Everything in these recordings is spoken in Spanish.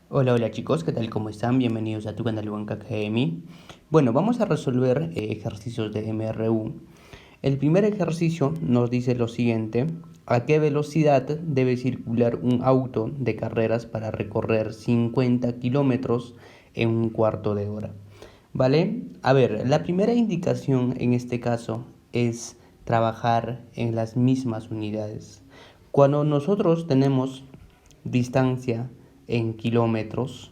Hola chicos, ¿qué tal? ¿Cómo están? Bienvenidos a tu canal Banca Academy. Bueno, vamos a resolver ejercicios de MRU. El primer ejercicio nos dice lo siguiente: ¿a qué velocidad debe circular un auto de carreras para recorrer 50 kilómetros en un cuarto de hora? ¿Vale? A ver, la primera indicación en este caso es trabajar en las mismas unidades. Cuando nosotros tenemos distancia en kilómetros,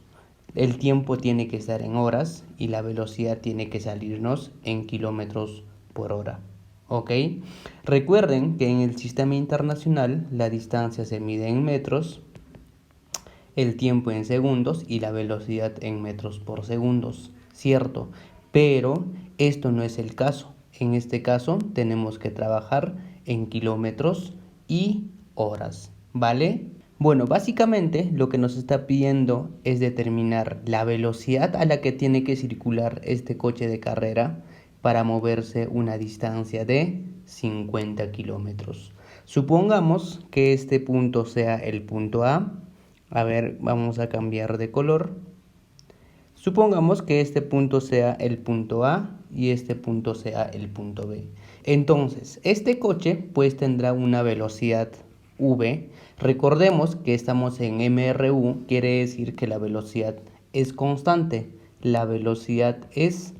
el tiempo tiene que estar en horas y la velocidad tiene que salirnos en kilómetros por hora. ¿Ok? Recuerden que en el sistema internacional la distancia se mide en metros, el tiempo en segundos y la velocidad en metros por segundos, ¿cierto? Pero esto no es el caso. En este caso tenemos que trabajar en kilómetros y horas, ¿vale? Bueno, básicamente lo que nos está pidiendo es determinar la velocidad a la que tiene que circular este coche de carrera para moverse una distancia de 50 kilómetros. Supongamos que este punto sea el punto A. A ver, vamos a cambiar de color. Supongamos que este punto sea el punto A y este punto sea el punto B. Entonces, este coche pues tendrá una velocidad V. Recordemos que estamos en MRU, quiere decir que la velocidad es constante. La velocidad es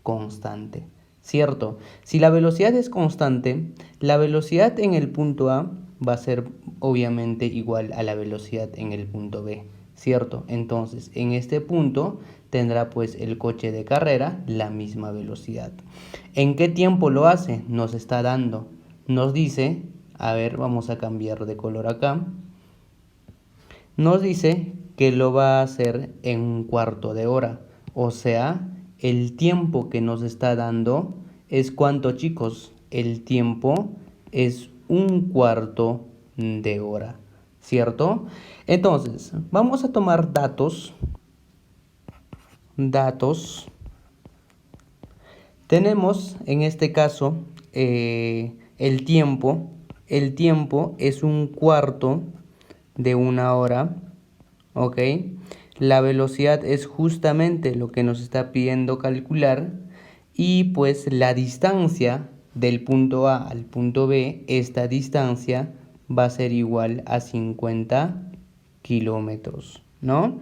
constante, ¿cierto? Si la velocidad es constante, la velocidad en el punto A va a ser obviamente igual a la velocidad en el punto B, ¿cierto? Entonces, en este punto tendrá pues el coche de carrera la misma velocidad. ¿En qué tiempo lo hace? Nos está dando, nos dice, a ver, vamos a cambiar de color acá. Nos dice que lo va a hacer en un cuarto de hora, o sea, el tiempo que nos está dando es ¿cuánto, chicos? El tiempo es un cuarto de hora, ¿cierto? Entonces, vamos a tomar datos. Tenemos en este caso el tiempo. El tiempo es un cuarto de una hora, ¿ok? La velocidad es justamente lo que nos está pidiendo calcular y pues la distancia del punto A al punto B, esta distancia va a ser igual a 50 kilómetros, ¿no?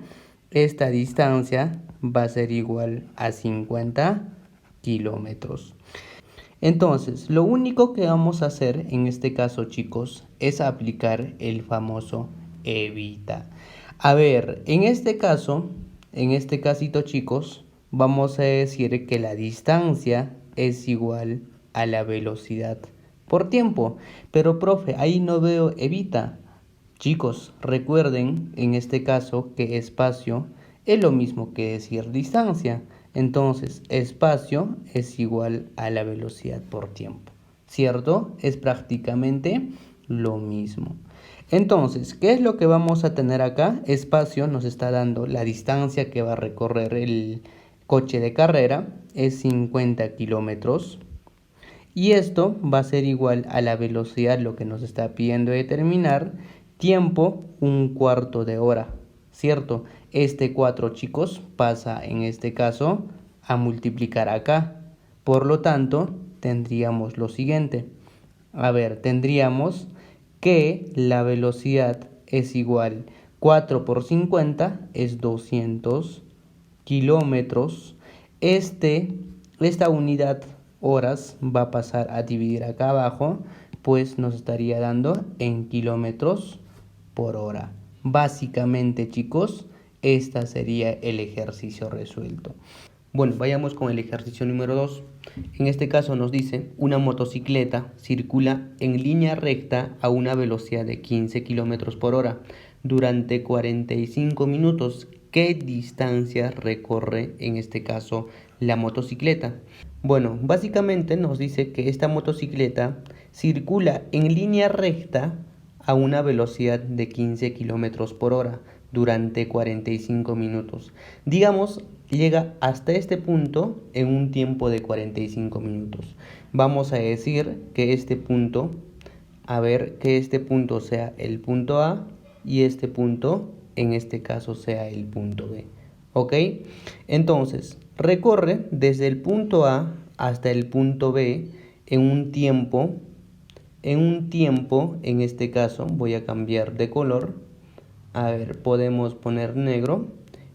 Esta distancia va a ser igual a 50 kilómetros. Entonces, lo único que vamos a hacer en este caso, chicos, es aplicar el famoso evita. A ver, en este casito, chicos, vamos a decir que la distancia es igual a la velocidad por tiempo. Pero, profe, ahí no veo evita. Chicos, recuerden en este caso que espacio es lo mismo que decir distancia. Entonces, espacio es igual a la velocidad por tiempo, ¿cierto? Es prácticamente lo mismo. Entonces, ¿qué es lo que vamos a tener acá? Espacio nos está dando la distancia que va a recorrer el coche de carrera, es 50 kilómetros. Y esto va a ser igual a la velocidad, lo que nos está pidiendo determinar, tiempo, un cuarto de hora, ¿cierto? Este 4, chicos, pasa en este caso a multiplicar acá. Por lo tanto, tendríamos lo siguiente. A ver, tendríamos que la velocidad es igual 4 por 50 es 200 kilómetros. Esta unidad horas va a pasar a dividir acá abajo, pues nos estaría dando en kilómetros por hora. Básicamente, chicos, este sería el ejercicio resuelto. Bueno, vayamos con el ejercicio número 2. En este caso nos dice, una motocicleta circula en línea recta a una velocidad de 15 kilómetros por hora durante 45 minutos. ¿Qué distancia recorre en este caso la motocicleta? Bueno, básicamente nos dice que esta motocicleta circula en línea recta a una velocidad de 15 kilómetros por hora durante 45 minutos. Digamos, llega hasta este punto en un tiempo de 45 minutos. Vamos a decir que este punto, que este punto sea el punto A y este punto en este caso sea el punto B. ¿Ok? Entonces, recorre desde el punto A hasta el punto B en un tiempo, en este caso voy a cambiar de color. A ver, podemos poner negro.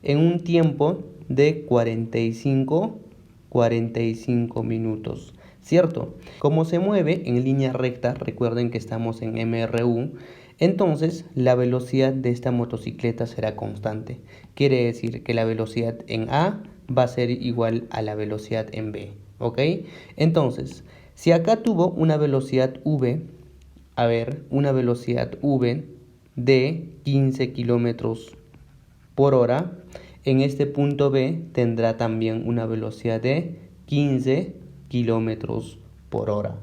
En un tiempo de 45 minutos. ¿Cierto? Como se mueve en línea recta, recuerden que estamos en MRU, entonces la velocidad de esta motocicleta será constante. Quiere decir que la velocidad en A va a ser igual a la velocidad en B. ¿Ok? Entonces, si acá tuvo una velocidad V, a ver, una velocidad V de 15 kilómetros por hora, en este punto B tendrá también una velocidad de 15 kilómetros por hora.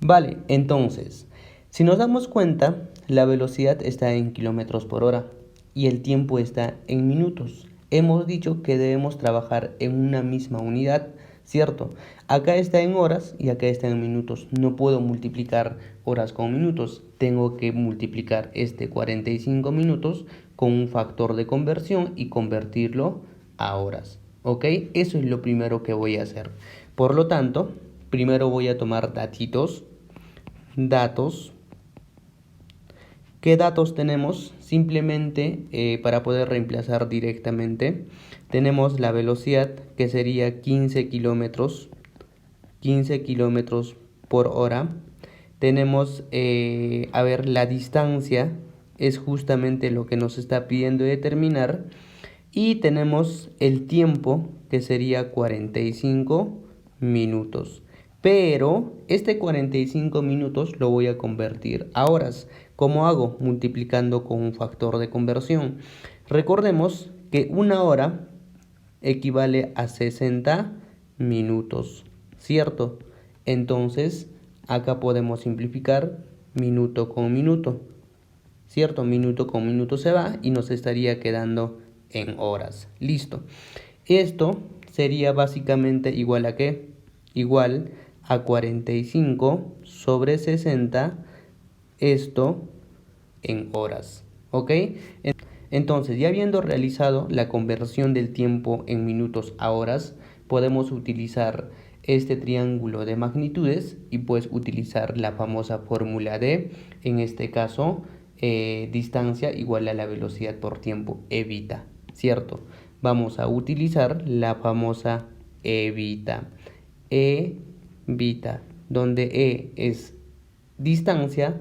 Vale, entonces, si nos damos cuenta, la velocidad está en kilómetros por hora y el tiempo está en minutos. Hemos dicho que debemos trabajar en una misma unidad, ¿cierto? Acá está en horas y acá está en minutos. No puedo multiplicar horas con minutos. Tengo que multiplicar este 45 minutos con un factor de conversión y convertirlo a horas. ¿Ok? Eso es lo primero que voy a hacer. Por lo tanto, primero voy a tomar datos. ¿Qué datos tenemos? Simplemente para poder reemplazar directamente, tenemos la velocidad que sería 15 kilómetros por hora. Tenemos, a ver, la distancia es justamente lo que nos está pidiendo determinar. Y tenemos el tiempo que sería 45 minutos. Pero este 45 minutos lo voy a convertir a horas. ¿Cómo hago? Multiplicando con un factor de conversión. Recordemos que una hora equivale a 60 minutos, ¿cierto? Entonces, acá podemos simplificar minuto con minuto, ¿cierto? Minuto con minuto se va y nos estaría quedando en horas. Listo. Esto sería básicamente igual a ¿qué? Igual a 45 sobre 60, esto en horas. ¿Ok? Entonces, ya habiendo realizado la conversión del tiempo en minutos a horas, podemos utilizar este triángulo de magnitudes y pues utilizar la famosa fórmula de, en este caso, distancia igual a la velocidad por tiempo, evita, ¿cierto? Vamos a utilizar la famosa evita, donde E es distancia,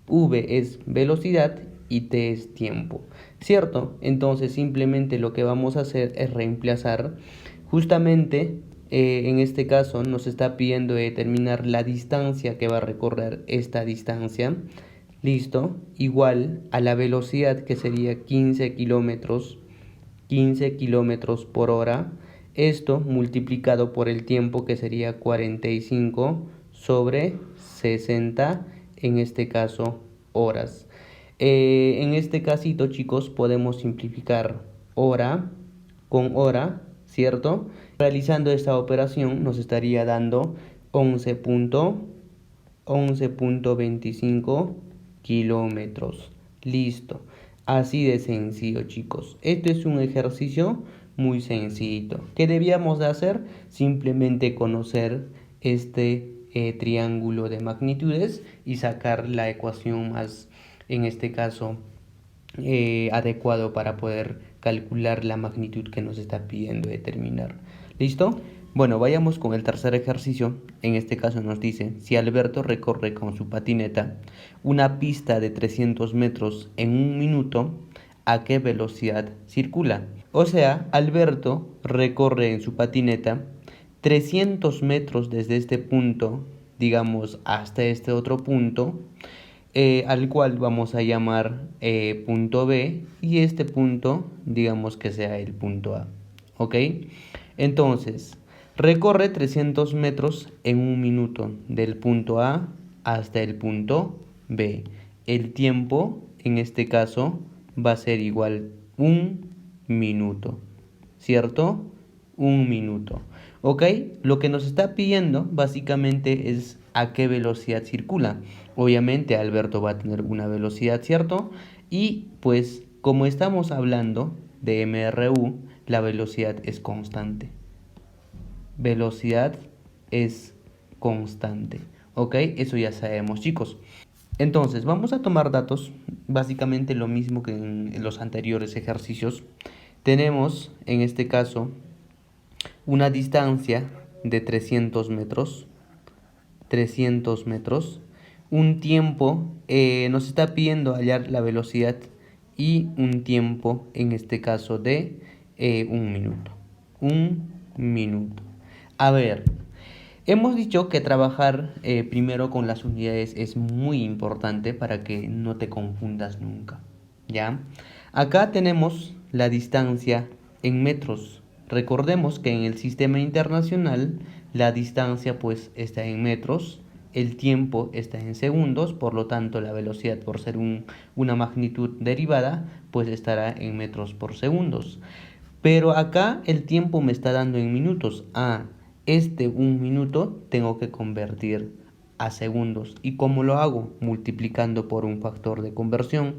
V es velocidad y T es tiempo, ¿cierto? Entonces simplemente lo que vamos a hacer es reemplazar justamente, en este caso nos está pidiendo determinar la distancia que va a recorrer esta distancia, listo, igual a la velocidad que sería 15 kilómetros por hora, esto multiplicado por el tiempo que sería 45 sobre 60, en este caso horas. En este casito, chicos, podemos simplificar hora con hora, ¿cierto? Realizando esta operación nos estaría dando 11.25 kilómetros. Listo. Así de sencillo, chicos. Esto es un ejercicio muy sencillito. ¿Qué debíamos de hacer? Simplemente conocer este triángulo de magnitudes y sacar la ecuación más, en este caso, adecuado para poder calcular la magnitud que nos está pidiendo determinar. ¿Listo? Bueno, vayamos con el tercer ejercicio. En este caso nos dice, si Alberto recorre con su patineta una pista de 300 metros en un minuto, ¿a qué velocidad circula? O sea, Alberto recorre en su patineta 300 metros desde este punto, digamos, hasta este otro punto, al cual vamos a llamar punto B, y este punto, digamos que sea el punto A. ¿Ok? Entonces, recorre 300 metros en un minuto, del punto A hasta el punto B. El tiempo, en este caso, va a ser igual 1 minuto, ¿cierto? 1 minuto. ¿Ok? Lo que nos está pidiendo básicamente es a qué velocidad circula. Obviamente Alberto va a tener una velocidad, ¿cierto? Y pues como estamos hablando de MRU, la velocidad es constante. Velocidad es constante. ¿Ok? Eso ya sabemos, chicos. Entonces, vamos a tomar datos, básicamente lo mismo que en los anteriores ejercicios. Tenemos, en este caso, una distancia de 300 metros. 300 metros. Un tiempo, nos está pidiendo hallar la velocidad y un tiempo, en este caso, de 1 minuto. 1 minuto. A ver, hemos dicho que trabajar primero con las unidades es muy importante para que no te confundas nunca, ¿ya? Acá tenemos la distancia en metros. Recordemos que en el sistema internacional la distancia pues está en metros, el tiempo está en segundos, por lo tanto la velocidad por ser una magnitud derivada pues estará en metros por segundos. Pero acá el tiempo me está dando en minutos. Este 1 minuto tengo que convertir a segundos. ¿Y cómo lo hago? Multiplicando por un factor de conversión.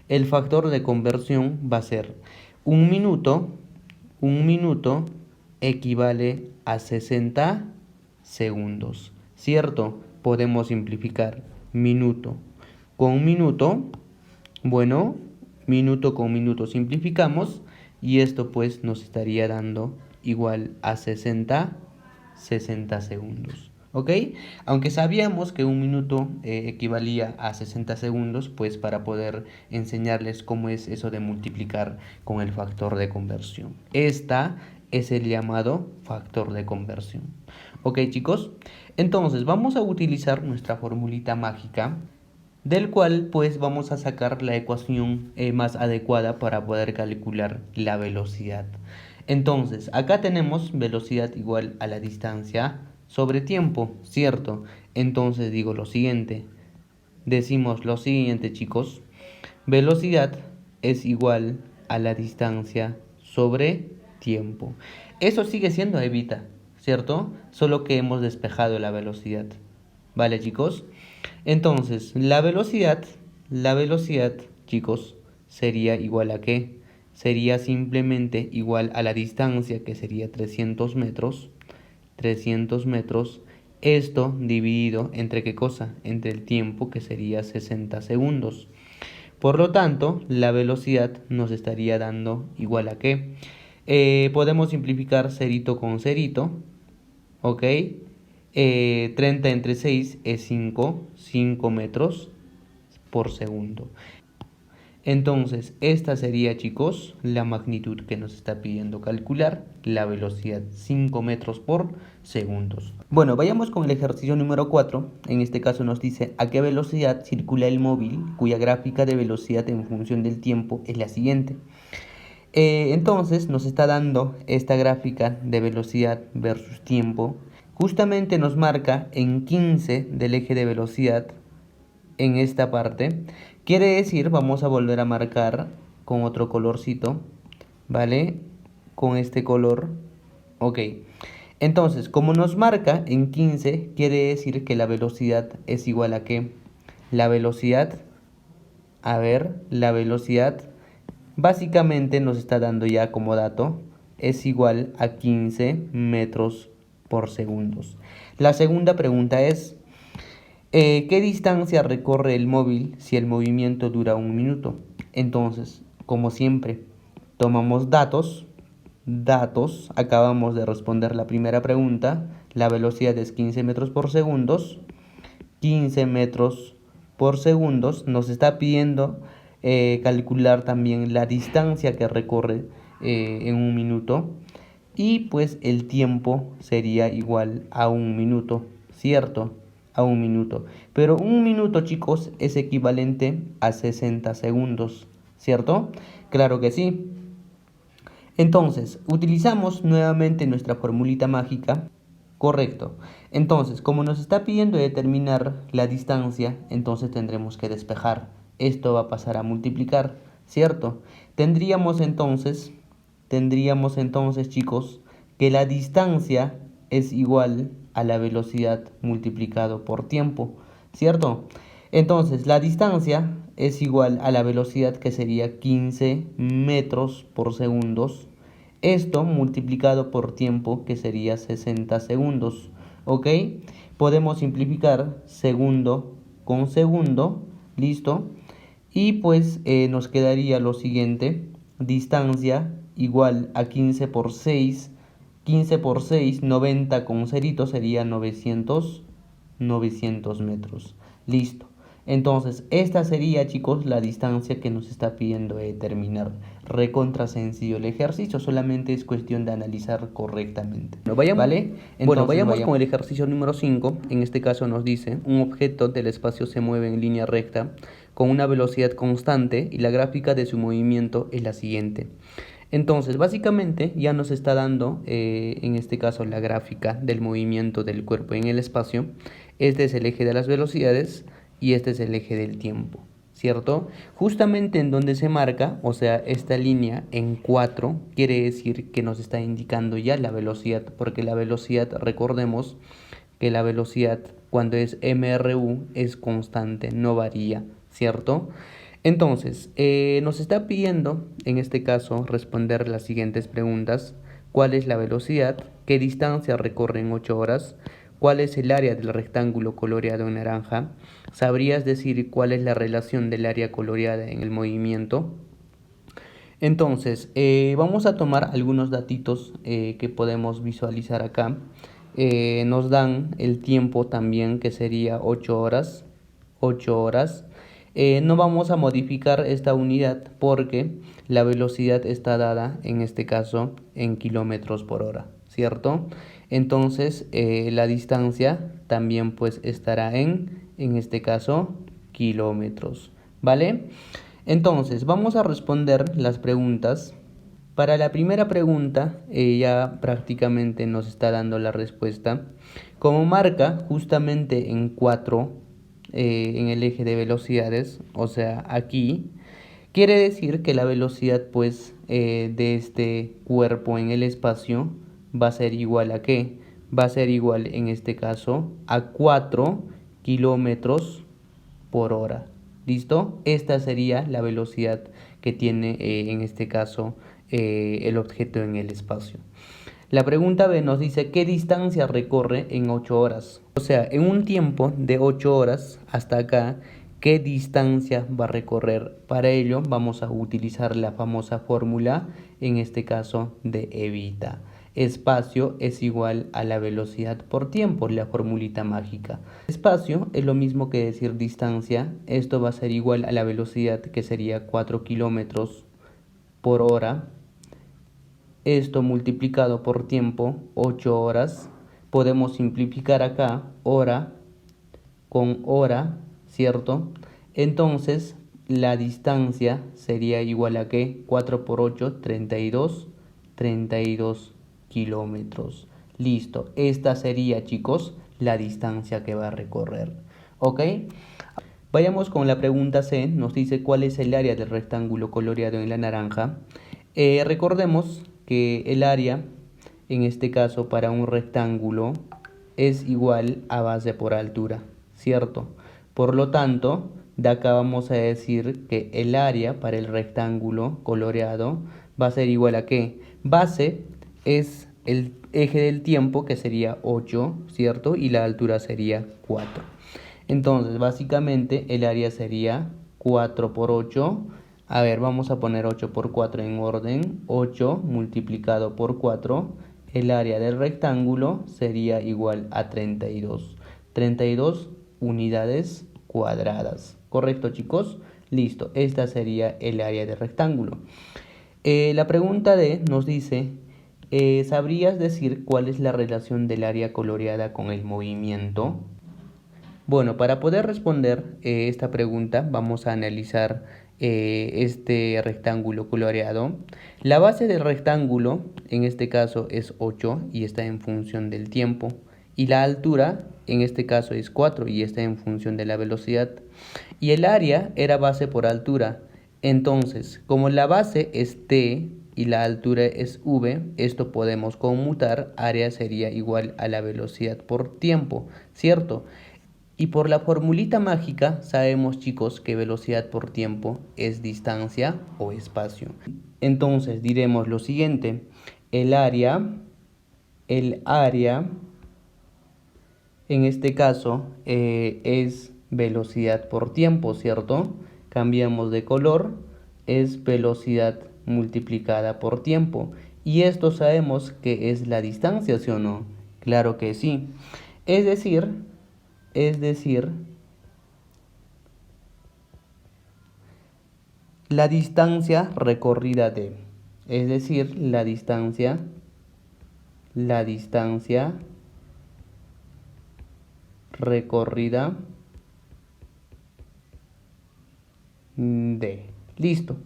El factor de conversión va a ser 1 minuto. 1 minuto equivale a 60 segundos. ¿Cierto? Podemos simplificar minuto con minuto. Bueno, minuto con minuto simplificamos y esto pues nos estaría dando igual a 60 segundos. ¿Ok? Aunque sabíamos que 1 minuto equivalía a 60 segundos, pues para poder enseñarles cómo es eso de multiplicar con el factor de conversión. Esta es el llamado factor de conversión. ¿Ok, chicos? Entonces vamos a utilizar nuestra formulita mágica, del cual pues vamos a sacar la ecuación más adecuada para poder calcular la velocidad. Entonces, acá tenemos velocidad igual a la distancia sobre tiempo, ¿cierto? Entonces digo lo siguiente, decimos lo siguiente, chicos, velocidad es igual a la distancia sobre tiempo. Eso sigue siendo Evita, ¿cierto? Solo que hemos despejado la velocidad. ¿Vale, chicos? Entonces, la velocidad, chicos, sería igual a ¿qué? Sería simplemente igual a la distancia, que sería 300 metros. 300 metros. Esto dividido entre ¿qué cosa? Entre el tiempo, que sería 60 segundos. Por lo tanto, la velocidad nos estaría dando igual a ¿qué? Podemos simplificar cerito con cerito. ¿Ok? 30 entre 6 es 5 metros por segundo. Entonces, esta sería, chicos, la magnitud que nos está pidiendo calcular, la velocidad, 5 metros por segundo. Bueno, vayamos con el ejercicio número 4. En este caso nos dice a qué velocidad circula el móvil, cuya gráfica de velocidad en función del tiempo es la siguiente. Entonces, nos está dando esta gráfica de velocidad versus tiempo. Justamente nos marca en 15 del eje de velocidad en esta parte. Quiere decir, vamos a volver a marcar con otro colorcito, ¿vale? Con este color. Ok. Entonces, como nos marca en 15, quiere decir que la velocidad es igual a ¿qué? La velocidad, la velocidad básicamente nos está dando ya como dato, es igual a 15 metros por segundos. La segunda pregunta es, ¿qué distancia recorre el móvil si el movimiento dura 1 minuto? Entonces, como siempre, tomamos datos, acabamos de responder la primera pregunta, la velocidad es 15 metros por segundos, 15 metros por segundos, nos está pidiendo calcular también la distancia que recorre en 1 minuto, y pues el tiempo sería igual a 1 minuto, ¿cierto? A 1 minuto. Pero 1 minuto, chicos, es equivalente a 60 segundos, ¿cierto? Claro que sí. Entonces, utilizamos nuevamente nuestra formulita mágica. Correcto. Entonces, como nos está pidiendo determinar la distancia, entonces tendremos que despejar. Esto va a pasar a multiplicar, ¿cierto? Tendríamos entonces, chicos, que la distancia es igual a la velocidad multiplicado por tiempo, ¿cierto? Entonces, la distancia es igual a la velocidad que sería 15 metros por segundo. Esto multiplicado por tiempo que sería 60 segundos. ¿Ok? Podemos simplificar segundo con segundo. ¿Listo? Y pues nos quedaría lo siguiente. Distancia igual a 15 por 6. 15 por 6, 90 con cerito sería 900 metros. Listo. Entonces, esta sería, chicos, la distancia que nos está pidiendo determinar. Recontra sencillo el ejercicio, solamente es cuestión de analizar correctamente. ¿Vale? Entonces, vayamos con el ejercicio número 5. En este caso nos dice, un objeto del espacio se mueve en línea recta con una velocidad constante y la gráfica de su movimiento es la siguiente. Entonces, básicamente ya nos está dando, en este caso, la gráfica del movimiento del cuerpo en el espacio. Este es el eje de las velocidades y este es el eje del tiempo, ¿cierto? Justamente en donde se marca, o sea, esta línea en 4, quiere decir que nos está indicando ya la velocidad, porque la velocidad, recordemos que la velocidad cuando es MRU es constante, no varía, ¿cierto? Entonces, nos está pidiendo, en este caso, responder las siguientes preguntas. ¿Cuál es la velocidad? ¿Qué distancia recorre en 8 horas? ¿Cuál es el área del rectángulo coloreado en naranja? ¿Sabrías decir cuál es la relación del área coloreada en el movimiento? Entonces, vamos a tomar algunos datitos que podemos visualizar acá. Nos dan el tiempo también, que sería 8 horas. 8 horas. No vamos a modificar esta unidad porque la velocidad está dada, en este caso, en kilómetros por hora, ¿cierto? Entonces, la distancia también pues estará en este caso, kilómetros, ¿vale? Entonces, vamos a responder las preguntas. Para la primera pregunta, ya prácticamente nos está dando la respuesta. Como marca justamente en 4, en el eje de velocidades, o sea, aquí, quiere decir que la velocidad, pues, de este cuerpo en el espacio va a ser igual a ¿qué? Va a ser igual, en este caso, a 4 kilómetros por hora. ¿Listo? Esta sería la velocidad que tiene en este caso el objeto en el espacio. La pregunta B nos dice ¿qué distancia recorre en 8 horas? O sea, en un tiempo de 8 horas hasta acá, ¿qué distancia va a recorrer? Para ello vamos a utilizar la famosa fórmula, en este caso de Evita. Espacio es igual a la velocidad por tiempo, la formulita mágica. Espacio es lo mismo que decir distancia. Esto va a ser igual a la velocidad, que sería 4 kilómetros por hora. Esto multiplicado por tiempo, 8 horas. Podemos simplificar acá hora con hora, ¿cierto? Entonces, la distancia sería igual a ¿qué? 4 por 8, 32 kilómetros. Listo. Esta sería, chicos, la distancia que va a recorrer. ¿Ok? Vayamos con la pregunta C. Nos dice cuál es el área del rectángulo coloreado en la naranja. Recordemos que el área, en este caso para un rectángulo, es igual a base por altura, ¿cierto? Por lo tanto, de acá vamos a decir que el área para el rectángulo coloreado va a ser igual a ¿qué? Base es el eje del tiempo, que sería 8, ¿cierto? Y la altura sería 4. Entonces, básicamente, el área sería 4 por 8. A ver, vamos a poner 8 por 4 en orden. 8 multiplicado por 4. El área del rectángulo sería igual a 32. 32 unidades cuadradas. ¿Correcto, chicos? Listo. Esta sería el área del rectángulo. La pregunta D nos dice, ¿sabrías decir cuál es la relación del área coloreada con el movimiento? Bueno, para poder responder esta pregunta vamos a analizar este rectángulo coloreado. La base del rectángulo en este caso es 8 y está en función del tiempo. Y la altura en este caso es 4 y está en función de la velocidad. Y el área era base por altura. Entonces, como la base es t y la altura es v, esto podemos conmutar. Área sería igual a la velocidad por tiempo, ¿cierto? Y por la formulita mágica sabemos, chicos, que velocidad por tiempo es distancia o espacio. Entonces diremos lo siguiente: el área en este caso es velocidad por tiempo, ¿cierto? Cambiamos de color, es velocidad multiplicada por tiempo. Y esto sabemos que es la distancia, ¿sí o no? Claro que sí. Es decir, la distancia recorrida es decir, la distancia recorrida de. Listo.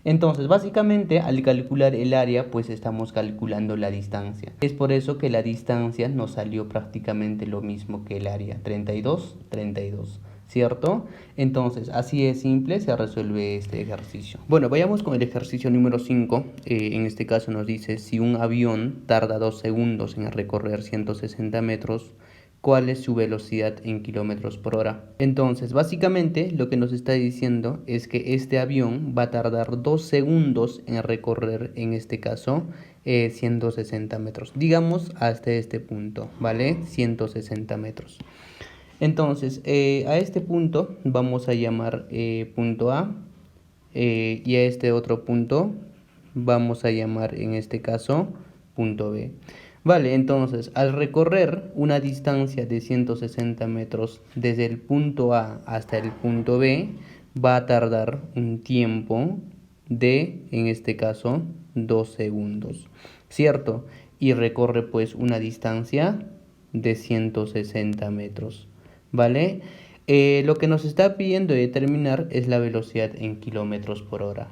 Entonces, básicamente, al calcular el área, pues estamos calculando la distancia. Es por eso que la distancia nos salió prácticamente lo mismo que el área, 32, 32, ¿cierto? Entonces, así es simple, se resuelve este ejercicio. Bueno, vayamos con el ejercicio número 5. En este caso nos dice, si un avión tarda 2 segundos en recorrer 160 metros, ¿cuál es su velocidad en kilómetros por hora? Entonces, básicamente lo que nos está diciendo es que este avión va a tardar 2 segundos en recorrer, en este caso, 160 metros. Digamos hasta este punto, ¿vale? 160 metros. Entonces, a este punto vamos a llamar punto A, y a este otro punto vamos a llamar, en este caso, punto B. Vale, entonces, al recorrer una distancia de 160 metros desde el punto A hasta el punto B, va a tardar un tiempo de, en este caso, 2 segundos, ¿cierto? Y recorre pues una distancia de 160 metros, ¿vale? Lo que nos está pidiendo determinar es la velocidad en kilómetros por hora.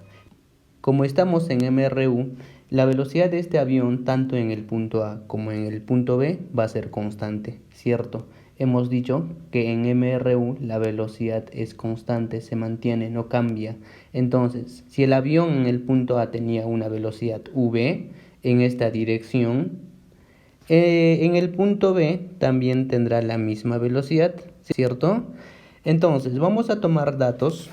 Como estamos en MRU, la velocidad de este avión, tanto en el punto A como en el punto B, va a ser constante, ¿cierto? Hemos dicho que en MRU la velocidad es constante, se mantiene, no cambia. Entonces, si el avión en el punto A tenía una velocidad V en esta dirección, en el punto B también tendrá la misma velocidad, ¿cierto? Entonces, vamos a tomar datos,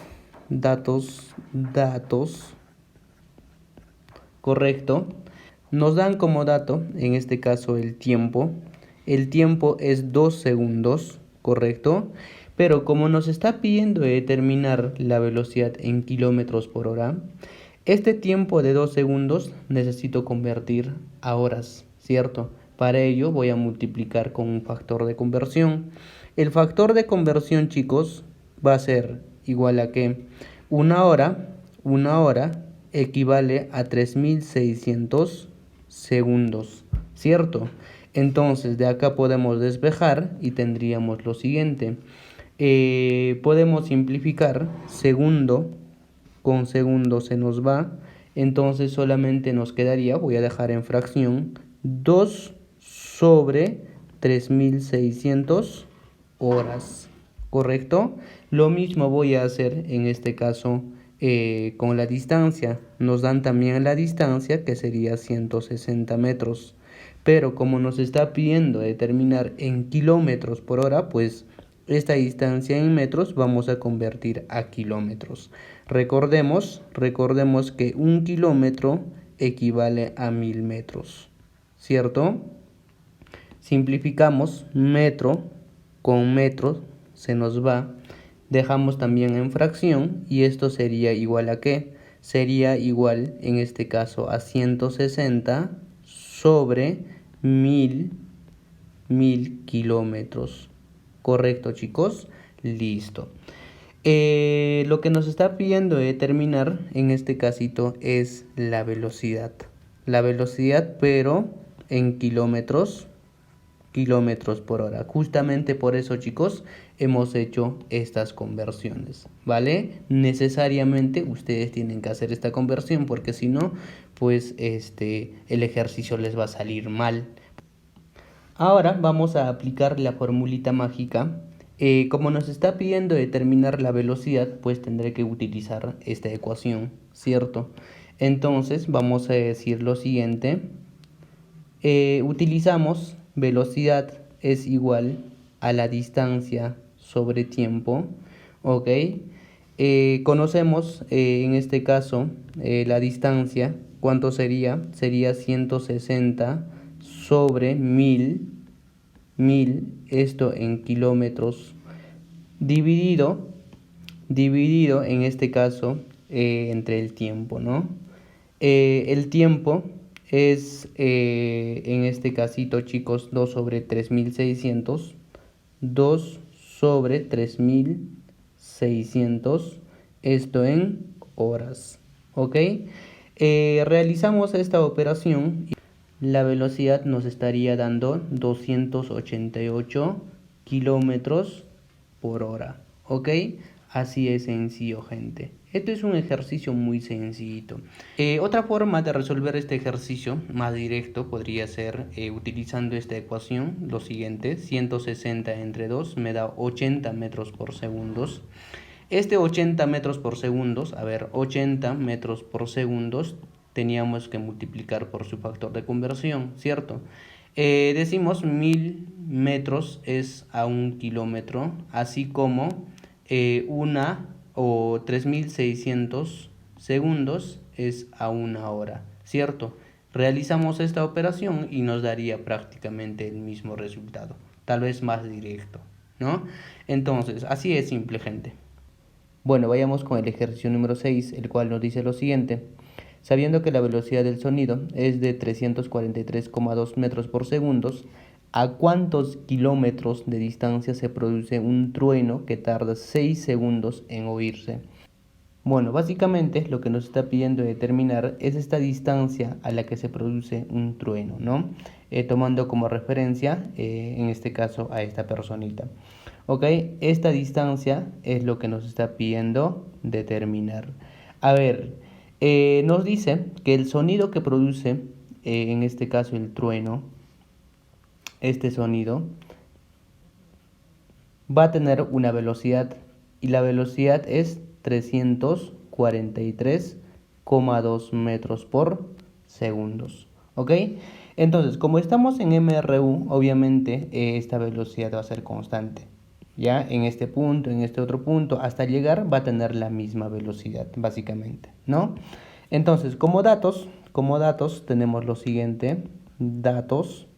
correcto. Nos dan como dato, en este caso, el tiempo. El tiempo es 2 segundos, correcto. Pero como nos está pidiendo determinar la velocidad en kilómetros por hora, este tiempo de 2 segundos necesito convertir a horas, ¿cierto? Para ello voy a multiplicar con un factor de conversión. El factor de conversión, chicos, va a ser igual a que una hora equivale a 3600 segundos, ¿cierto? Entonces de acá podemos despejar y tendríamos lo siguiente. Podemos simplificar, segundo con segundo se nos va, entonces solamente nos quedaría, voy a dejar en fracción, 2 sobre 3600 horas, ¿correcto? Lo mismo voy a hacer en este caso con la distancia. Nos dan también la distancia, que sería 160 metros. Pero como nos está pidiendo determinar en kilómetros por hora, pues esta distancia en metros vamos a convertir a kilómetros. Recordemos que 1 kilómetro equivale a 1000 metros, ¿cierto? Simplificamos, metro con metro se nos va, dejamos también en fracción y esto sería igual a ¿qué? Sería igual en este caso a 160 sobre 1000 kilómetros. ¿Correcto, chicos? Listo. Lo que nos está pidiendo determinar en este casito es la velocidad. La velocidad, pero en kilómetros por hora. Justamente por eso, chicos, hemos hecho estas conversiones, ¿vale? Necesariamente ustedes tienen que hacer esta conversión porque si no, pues el ejercicio les va a salir mal. Ahora vamos a aplicar la formulita mágica. Como nos está pidiendo determinar la velocidad, pues tendré que utilizar esta ecuación, ¿cierto? Entonces vamos a decir lo siguiente. Utilizamos velocidad es igual a la distancia sobre tiempo, ¿ok? Conocemos en este caso la distancia, ¿cuánto sería? Sería 160 sobre 1000, esto en kilómetros, dividido en este caso entre el tiempo, ¿no? El tiempo es en este casito, chicos, 2 sobre 3600, 2 sobre 3600, esto en horas, ¿ok? Realizamos esta operación y la velocidad nos estaría dando 288 kilómetros por hora, ¿ok? Así es sencillo, gente. Esto es un ejercicio muy sencillito. Otra forma de resolver este ejercicio más directo podría ser utilizando esta ecuación, lo siguiente: 160 entre 2 me da 80 metros por segundo. Este 80 metros por segundo, 80 metros por segundo, teníamos que multiplicar por su factor de conversión, ¿cierto? Decimos 1000 metros es a 1 kilómetro, así como 3600 segundos es a 1 hora, ¿cierto? Realizamos esta operación y nos daría prácticamente el mismo resultado, tal vez más directo, ¿no? Entonces, así es simple, gente. Bueno, vayamos con el ejercicio número 6, el cual nos dice lo siguiente: sabiendo que la velocidad del sonido es de 343,2 metros por segundo, ¿a cuántos kilómetros de distancia se produce un trueno que tarda 6 segundos en oírse? Bueno, básicamente lo que nos está pidiendo determinar es esta distancia a la que se produce un trueno, ¿no? Tomando como referencia, en este caso, a esta personita. Ok, esta distancia es lo que nos está pidiendo determinar. A ver, nos dice que el sonido que produce, en este caso el trueno, este sonido, va a tener una velocidad, y la velocidad es 343,2 metros por segundos. ¿Ok? Entonces, como estamos en MRU, obviamente esta velocidad va a ser constante. Ya en este punto, en este otro punto, hasta llegar va a tener la misma velocidad, básicamente, ¿no? Entonces, como datos tenemos lo siguiente: datos.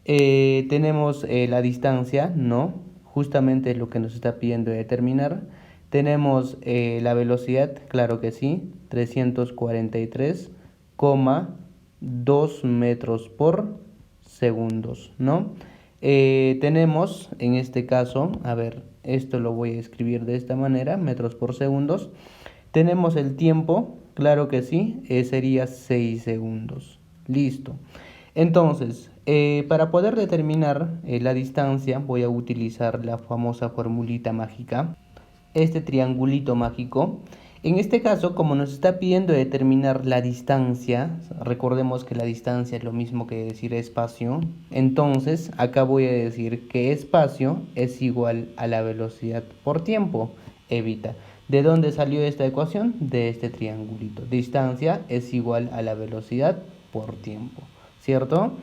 Tenemos la distancia, ¿no? Justamente lo que nos está pidiendo determinar. Tenemos la velocidad, claro que sí, 343,2 metros por segundos, ¿no? Tenemos en este caso, a ver, esto lo voy a escribir de esta manera: metros por segundos. Tenemos el tiempo, claro que sí, sería 6 segundos. Listo. Entonces, para poder determinar la distancia, voy a utilizar la famosa formulita mágica, este triangulito mágico. En este caso, como nos está pidiendo determinar la distancia, recordemos que la distancia es lo mismo que decir espacio. Entonces, acá voy a decir que espacio es igual a la velocidad por tiempo. Evita. ¿De dónde salió esta ecuación? De este triangulito. Distancia es igual a la velocidad por tiempo, ¿cierto?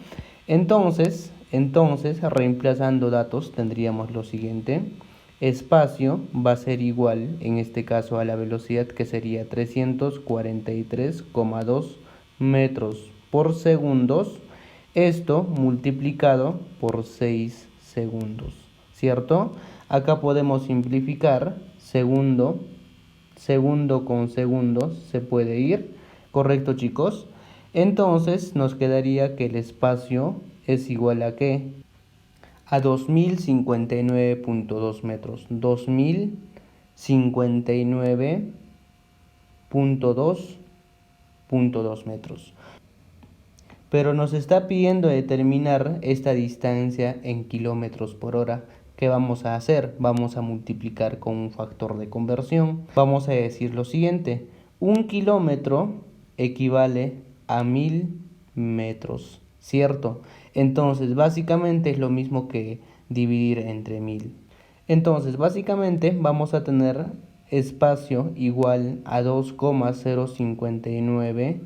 Entonces, reemplazando datos, tendríamos lo siguiente: espacio va a ser igual, en este caso, a la velocidad, que sería 343,2 metros por segundos. Esto multiplicado por 6 segundos, ¿cierto? Acá podemos simplificar: segundo con segundo se puede ir, ¿correcto, chicos? Entonces nos quedaría que el espacio es igual a ¿qué? A 2059,2 metros. 2059,2 metros. Pero nos está pidiendo determinar esta distancia en kilómetros por hora. ¿Qué vamos a hacer? Vamos a multiplicar con un factor de conversión. Vamos a decir lo siguiente: 1 kilómetro equivale a 1000 metros, ¿cierto? Entonces, básicamente es lo mismo que dividir entre 1000. Entonces, básicamente vamos a tener espacio igual a 2,059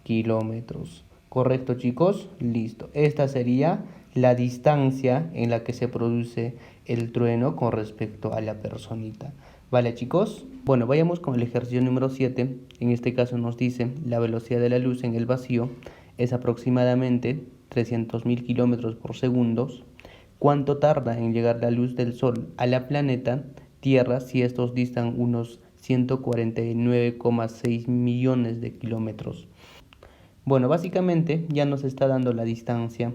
kilómetros. ¿Correcto, chicos? Listo. Esta sería la distancia en la que se produce el trueno con respecto a la personita. ¿Vale, chicos? Bueno, vayamos con el ejercicio número 7. En este caso nos dice la velocidad de la luz en el vacío es aproximadamente 300.000 kilómetros por segundo. ¿Cuánto tarda en llegar la luz del Sol a la planeta Tierra si estos distan unos 149,6 millones de kilómetros? Bueno, básicamente ya nos está dando la distancia.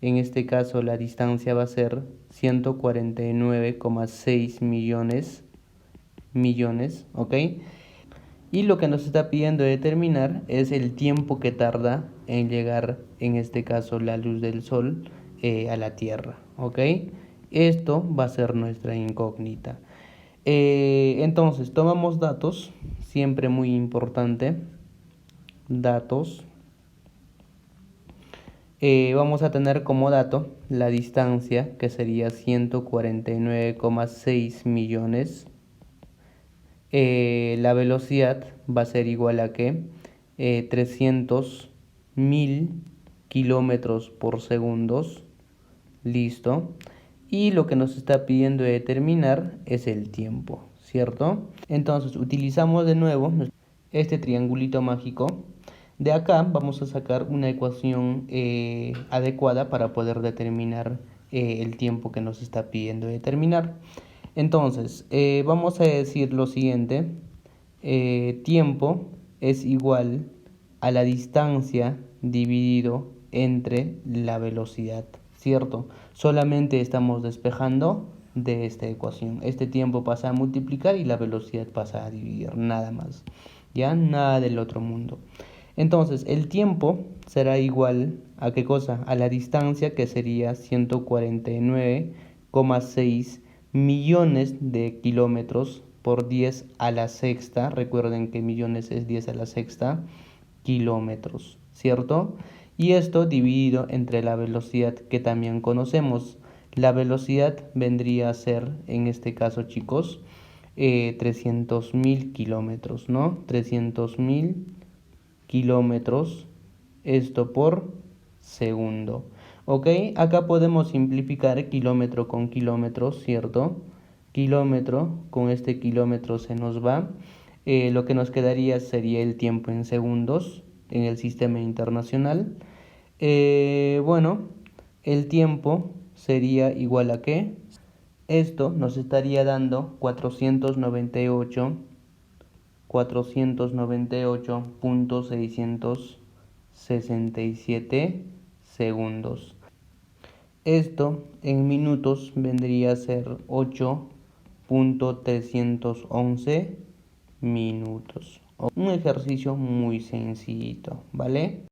En este caso la distancia va a ser 149,6 millones, ¿ok? Y lo que nos está pidiendo determinar es el tiempo que tarda en llegar, en este caso, la luz del Sol a la Tierra, ¿ok? Esto va a ser nuestra incógnita. Entonces, tomamos datos, siempre muy importante, datos. Vamos a tener como dato la distancia, que sería 149,6 millones. La velocidad va a ser igual a que 300.000 kilómetros por segundo. Listo. Y lo que nos está pidiendo determinar es el tiempo, ¿cierto? Entonces utilizamos de nuevo este triangulito mágico. De acá vamos a sacar una ecuación adecuada para poder determinar el tiempo que nos está pidiendo determinar. Entonces, vamos a decir lo siguiente. Tiempo es igual a la distancia dividido entre la velocidad, ¿cierto? Solamente estamos despejando de esta ecuación. Este tiempo pasa a multiplicar y la velocidad pasa a dividir, nada más. ¿Ya? Nada del otro mundo. Entonces, el tiempo será igual a ¿qué cosa? A la distancia, que sería 149,6 millones de kilómetros por 10 a la sexta. Recuerden que millones es 10 a la sexta kilómetros, ¿cierto? Y esto dividido entre la velocidad, que también conocemos. La velocidad vendría a ser, en este caso, chicos, 300.000 kilómetros, ¿no? 300.000 kilómetros, esto por segundo. Ok, acá podemos simplificar kilómetro con kilómetro, ¿cierto? Kilómetro, con este kilómetro se nos va. Lo que nos quedaría sería el tiempo en segundos en el sistema internacional. Bueno, el tiempo sería igual a ¿qué? Esto nos estaría dando 498.667 segundos. Esto en minutos vendría a ser 8.311 minutos. Un ejercicio muy sencillito, ¿vale?